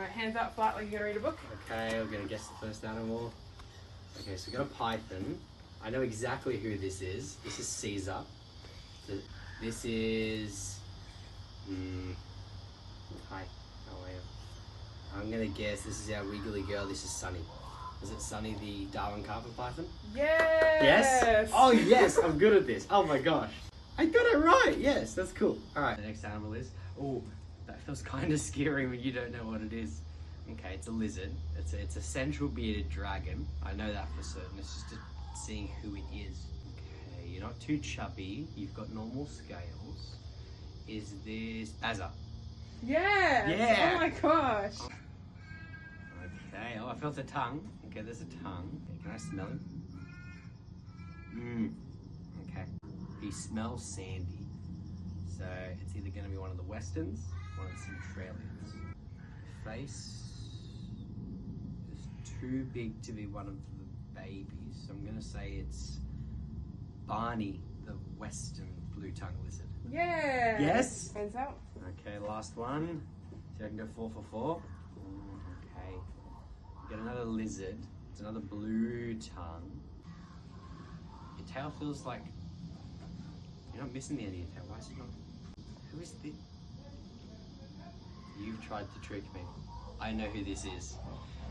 Alright, hands out flat like you're gonna read a book. Okay, we're gonna guess the first animal. Okay, so we got a python. I know exactly who this is. This is Caesar. This is... Hi, how are you? I'm gonna guess this is our wiggly girl. This is Sunny. Is it Sunny the Darwin carpet python? Yes! Yes? Oh yes, I'm good at this. Oh my gosh. I got it right. Yes, that's cool. Alright, the next animal is... Oh, that feels kind of scary when you don't know what it is. Okay, it's a lizard. It's a central bearded dragon. I know that for certain. It's just seeing who it is. Okay, you're not too chubby. You've got normal scales. Is this Bazza? Yes! Yeah! Oh my gosh! Okay, oh, I felt a tongue. Okay, there's a tongue. Okay, can I smell him? Okay. He smells sandy. So it's either going to be one of the Westerns, one of the Centralians. Face is too big to be one of the babies, so I'm going to say it's Barney, the Western blue-tongued lizard. Yes! Yes? Hands out. Okay, last one. So I can go 4 for 4. Okay. Get another lizard. It's another blue tongue. Your tail feels like you're not missing the end of your tail. Why is it not? Who is this? You've tried to trick me. I know who this is.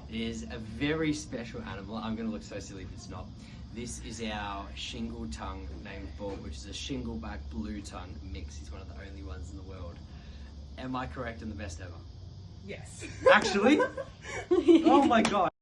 It is a very special animal. I'm going to look so silly if it's not. This is our shingle tongue named Bob, which is a shingleback blue tongue mix. He's one of the only ones in the world. Am I correct in the best ever? Yes. Actually? Oh my god.